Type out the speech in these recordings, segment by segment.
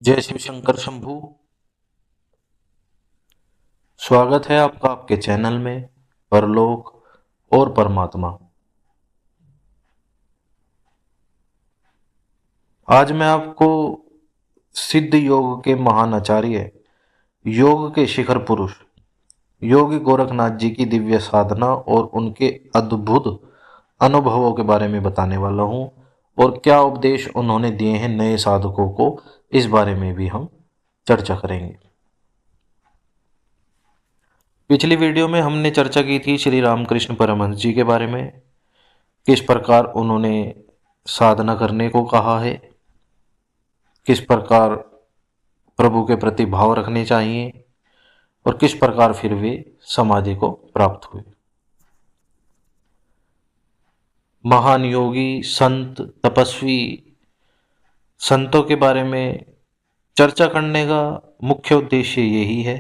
जय शिव शंकर शंभू। स्वागत है आपका आपके चैनल में परलोक और परमात्मा। आज मैं आपको सिद्ध योग के महान आचार्य, योग के शिखर पुरुष योगी गोरखनाथ जी की दिव्य साधना और उनके अद्भुत अनुभवों के बारे में बताने वाला हूँ, और क्या उपदेश उन्होंने दिए हैं नए साधकों को, इस बारे में भी हम चर्चा करेंगे। पिछली वीडियो में हमने चर्चा की थी श्री रामकृष्ण परमहंस जी के बारे में, किस प्रकार उन्होंने साधना करने को कहा है, किस प्रकार प्रभु के प्रति भाव रखने चाहिए और किस प्रकार फिर वे समाधि को प्राप्त हुए। महान योगी, संत, तपस्वी, संतों के बारे में चर्चा करने का मुख्य उद्देश्य यही है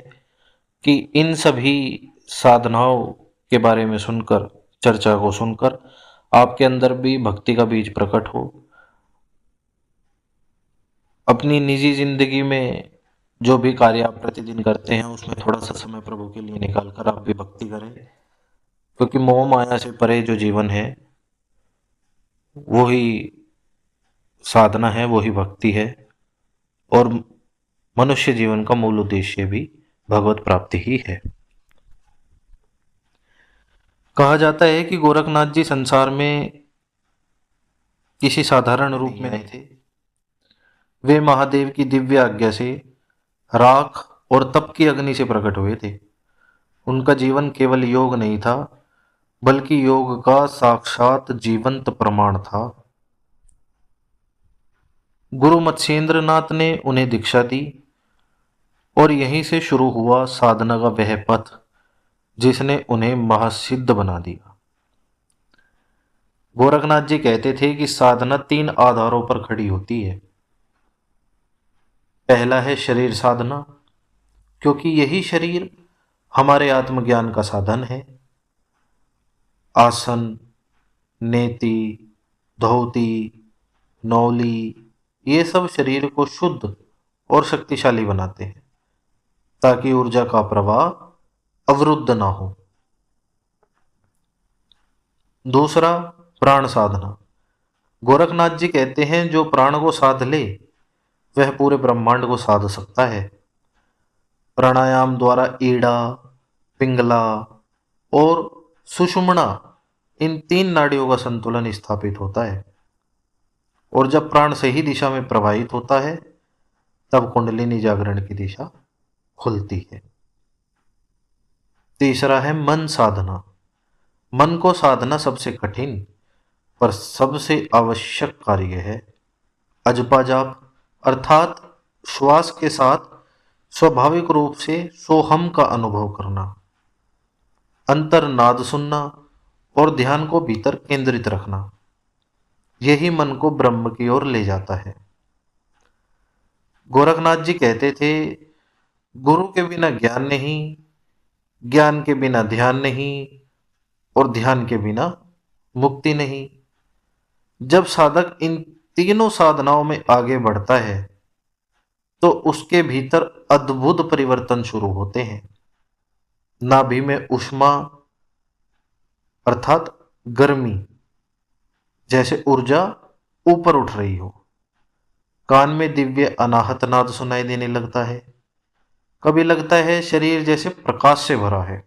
कि इन सभी साधनाओं के बारे में सुनकर, चर्चा को सुनकर आपके अंदर भी भक्ति का बीज प्रकट हो। अपनी निजी जिंदगी में जो भी कार्य आप प्रतिदिन करते हैं उसमें थोड़ा सा समय प्रभु के लिए निकाल कर आप भी भक्ति करें, क्योंकि मोह माया से परे जो जीवन है वो ही साधना है, वो ही भक्ति है, और मनुष्य जीवन का मूल उद्देश्य भी भगवत प्राप्ति ही है। कहा जाता है कि गोरखनाथ जी संसार में किसी साधारण रूप में नहीं थे। वे महादेव की दिव्य आज्ञा से राख और तप की अग्नि से प्रकट हुए थे। उनका जीवन केवल योग नहीं था, बल्कि योग का साक्षात जीवंत प्रमाण था। गुरु मत्स्येंद्र नाथ ने उन्हें दीक्षा दी और यहीं से शुरू हुआ साधना का वह पथ जिसने उन्हें महासिद्ध बना दिया। गोरखनाथ जी कहते थे कि साधना 3 आधारों पर खड़ी होती है। पहला है शरीर साधना, क्योंकि यही शरीर हमारे आत्मज्ञान का साधन है। आसन, नेति, धोती, नौली, ये सब शरीर को शुद्ध और शक्तिशाली बनाते हैं ताकि ऊर्जा का प्रवाह अवरुद्ध ना हो। दूसरा, प्राण साधना। गोरखनाथ जी कहते हैं जो प्राण को साध ले वह पूरे ब्रह्मांड को साध सकता है। प्राणायाम द्वारा ईड़ा, पिंगला और सुषुम्ना, इन 3 नाड़ियों का संतुलन स्थापित होता है, और जब प्राण सही दिशा में प्रवाहित होता है तब कुंडलिनी जागरण की दिशा खुलती है। तीसरा है मन साधना। मन को साधना सबसे कठिन पर सबसे आवश्यक कार्य है। अजपा जाप अर्थात श्वास के साथ स्वाभाविक रूप से सोहम का अनुभव करना, अंतर नाद सुनना और ध्यान को भीतर केंद्रित रखना, यही मन को ब्रह्म की ओर ले जाता है। गोरखनाथ जी कहते थे, गुरु के बिना ज्ञान नहीं, ज्ञान के बिना ध्यान नहीं, और ध्यान के बिना मुक्ति नहीं। जब साधक इन तीनों साधनाओं में आगे बढ़ता है तो उसके भीतर अद्भुत परिवर्तन शुरू होते हैं। नाभि में ऊष्मा अर्थात गर्मी जैसे ऊर्जा ऊपर उठ रही हो। कान में दिव्य अनाहत नाद सुनाई देने लगता है। कभी लगता है शरीर जैसे प्रकाश से भरा है,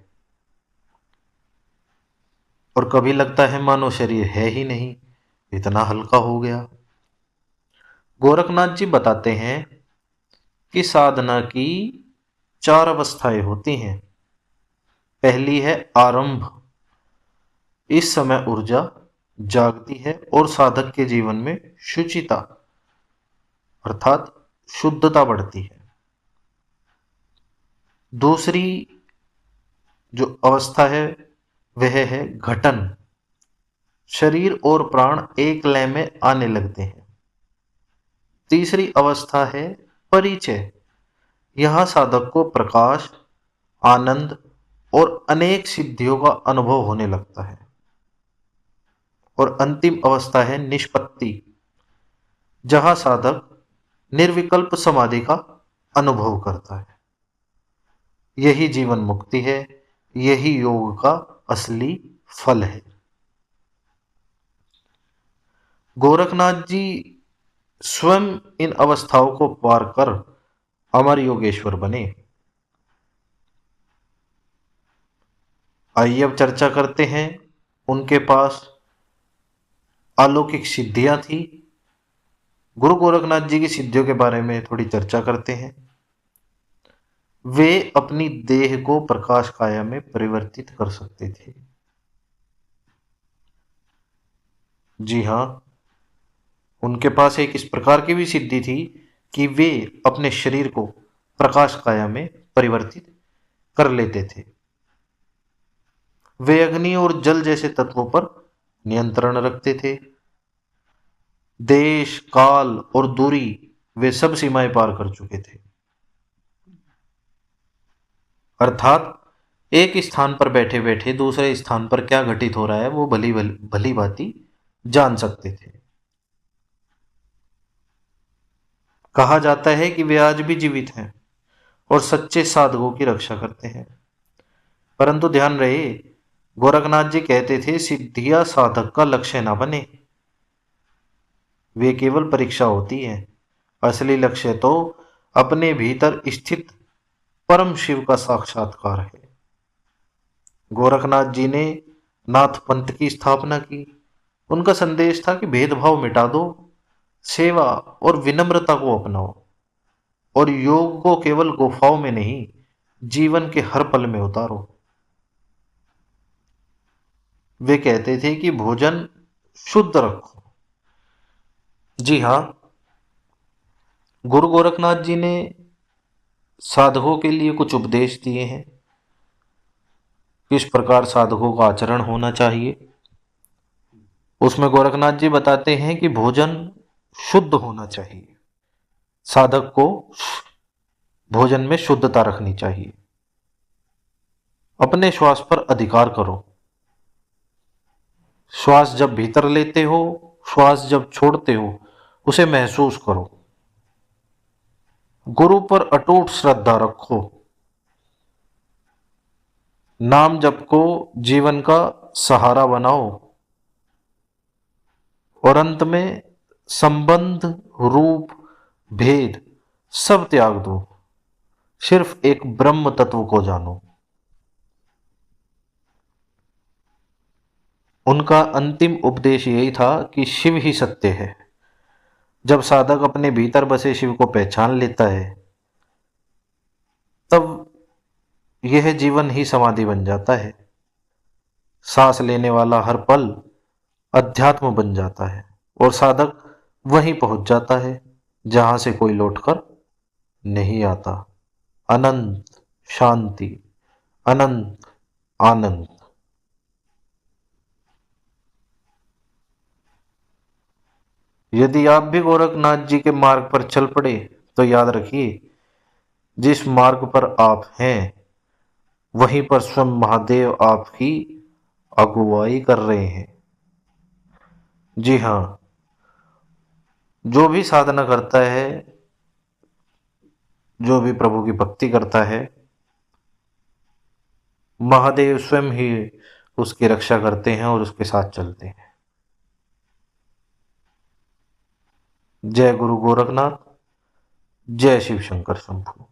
और कभी लगता है मानो शरीर है ही नहीं, इतना हल्का हो गया। गोरखनाथ जी बताते हैं कि साधना की 4 अवस्थाएं होती हैं। पहली है आरंभ। इस समय ऊर्जा जागती है और साधक के जीवन में शुचिता अर्थात शुद्धता बढ़ती है। दूसरी जो अवस्था है वह है घटन। शरीर और प्राण एक लय में आने लगते हैं। तीसरी अवस्था है परिचय। यहां साधक को प्रकाश, आनंद और अनेक सिद्धियों का अनुभव होने लगता है। और अंतिम अवस्था है निष्पत्ति, जहां साधक निर्विकल्प समाधि का अनुभव करता है। यही जीवन मुक्ति है, यही योग का असली फल है। गोरखनाथ जी स्वयं इन अवस्थाओं को पार कर अमर योगेश्वर बने। आइए अब चर्चा करते हैं, उनके पास अलौकिक सिद्धियां थी। गुरु गोरखनाथ जी की सिद्धियों के बारे में थोड़ी चर्चा करते हैं। वे अपनी देह को प्रकाश काया में परिवर्तित कर सकते थे। जी हाँ, उनके पास एक इस प्रकार की भी सिद्धि थी कि वे अपने शरीर को प्रकाश काया में परिवर्तित कर लेते थे। वे अग्नि और जल जैसे तत्वों पर नियंत्रण रखते थे। देश, काल और दूरी, वे सब सीमाएं पार कर चुके थे। अर्थात एक स्थान पर बैठे बैठे दूसरे स्थान पर क्या घटित हो रहा है वो भली भली भांति जान सकते थे। कहा जाता है कि वे आज भी जीवित हैं और सच्चे साधकों की रक्षा करते हैं। परंतु ध्यान रहे, गोरखनाथ जी कहते थे सिद्धियां साधक का लक्ष्य ना बने, वे केवल परीक्षा होती है। असली लक्ष्य तो अपने भीतर स्थित परम शिव का साक्षात्कार है। गोरखनाथ जी ने नाथ पंथ की स्थापना की। उनका संदेश था कि भेदभाव मिटा दो, सेवा और विनम्रता को अपनाओ और योग को केवल गुफाओं में नहीं, जीवन के हर पल में उतारो। वे कहते थे कि भोजन शुद्ध रखो। जी हाँ, गुरु गोरखनाथ जी ने साधकों के लिए कुछ उपदेश दिए हैं, किस प्रकार साधकों का आचरण होना चाहिए। उसमें गोरखनाथ जी बताते हैं कि भोजन शुद्ध होना चाहिए। साधक को भोजन में शुद्धता रखनी चाहिए। अपने श्वास पर अधिकार करो। श्वास जब भीतर लेते हो, श्वास जब छोड़ते हो, उसे महसूस करो। गुरु पर अटूट श्रद्धा रखो। नाम जप को जीवन का सहारा बनाओ और अंत में संबंध, रूप, भेद सब त्याग दो। सिर्फ एक ब्रह्म तत्व को जानो। उनका अंतिम उपदेश यही था कि शिव ही सत्य है। जब साधक अपने भीतर बसे शिव को पहचान लेता है, तब यह जीवन ही समाधि बन जाता है। सांस लेने वाला हर पल अध्यात्म बन जाता है और साधक वहीं पहुंच जाता है जहां से कोई लौटकर नहीं आता। अनंत शांति, अनंत आनंद। यदि आप भी गोरखनाथ जी के मार्ग पर चल पड़े तो याद रखिए, जिस मार्ग पर आप हैं वहीं पर स्वयं महादेव आपकी अगुवाई कर रहे हैं। जी हाँ, जो भी साधना करता है, जो भी प्रभु की भक्ति करता है, महादेव स्वयं ही उसकी रक्षा करते हैं और उसके साथ चलते हैं। जय गुरु गोरखनाथ, जय शिव शंकर शंभू।